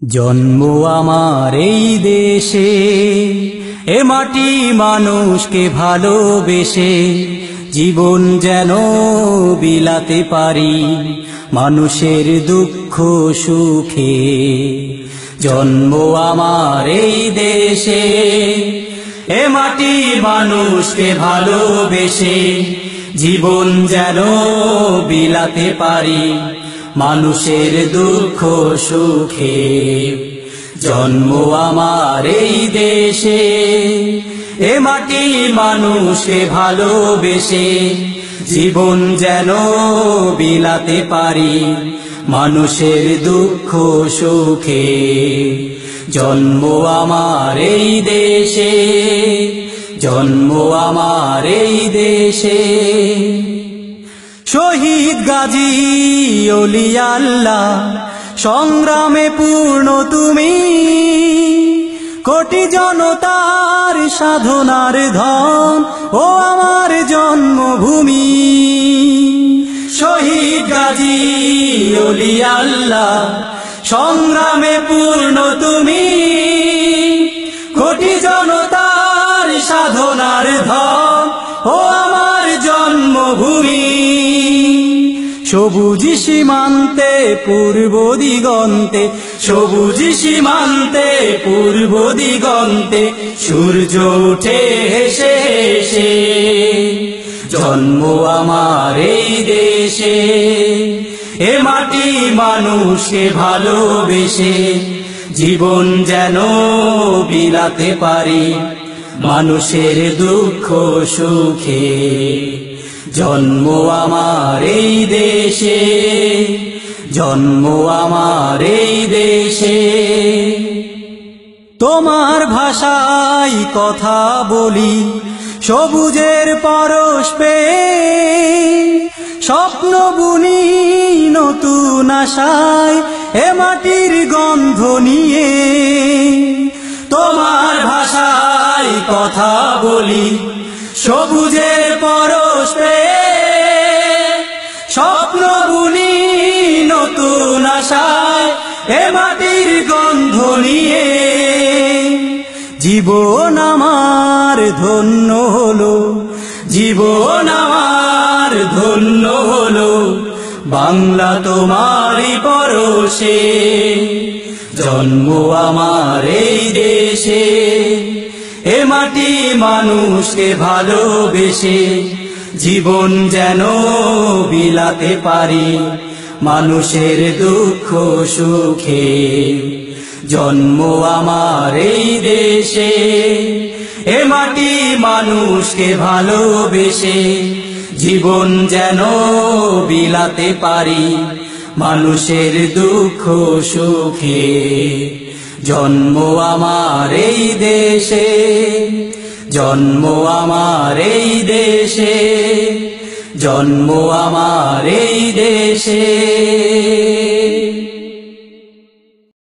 জন্ম আমার এই দেশে, এ মাটি মানুষকে ভালোবেসে জীবন যেন বিলাতে পারি মানুষের দুঃখ সুখে। জন্ম আমার এই দেশে, এ মাটি মানুষকে ভালোবেসে জীবন যেন বিলাতে পারি মানুষের দুঃখ সুখে। জন্ম আমার এই দেশে, এ মাটি মানুষকে ভালোবেসে জীবন যেন বিলাতে পারি মানুষের দুঃখ সুখে। জন্ম আমার এই দেশে, জন্ম আমার এই দেশে। শহীদ গাজী ওলি আল্লাহ সংগ্রামে পূর্ণ তুমি, কোটি জনতার সাধনার ধন ও আমার জন্মভূমি। শহীদ গাজী ওলি আল্লাহ সংগ্রামে পূর্ণ তুমি, কোটি জনতার সাধনার ধন ও আমার জন্মভূমি। সবুজ সীমান্তে পূর্ব দিগন্তে, সবুজ সীমান্তে পূর্ব দিগন্তে সূর্য উঠে হেসে হেসে। জন্ম আমার এই দেশে, এ মাটি মানুষকে ভালোবেসে জীবন যেন বিলাতে পারি মানুষের দুঃখ সুখে। জন্ম আমার এই দেশে, জন্ম আমার এই দেশে। তোমার ভাষায় কথা বলি সবুজের পরশ পেয়ে, স্বপ্ন বুনি নতুন আশায় এ মাটির গন্ধ নিয়ে। তোমার ভাষায় কথা বলি সবুজের পরশ পেয়ে, স্বপ্ন বুনি নতুন আশায় এ মাটির গন্ধ নিয়ে। জীবন আমার ধন্য হলো, জীবন আমার ধন্য হলো বাংলা তোমারই পরশে। জন্ম আমার এই দেশে, এ মাটি মানুষকে ভালোবেসে জীবন যেন বিলাতে পারি মানুষের দুঃখ সুখে। জন্ম আমার এই দেশে, এ মাটি মানুষকে ভালোবেসে জীবন যেন বিলাতে পারি মানুষের দুঃখ সুখে। জন্ম আমার এই দেশে, জন্ম আমার এই দেশে, জন্ম আমার এই দেশে।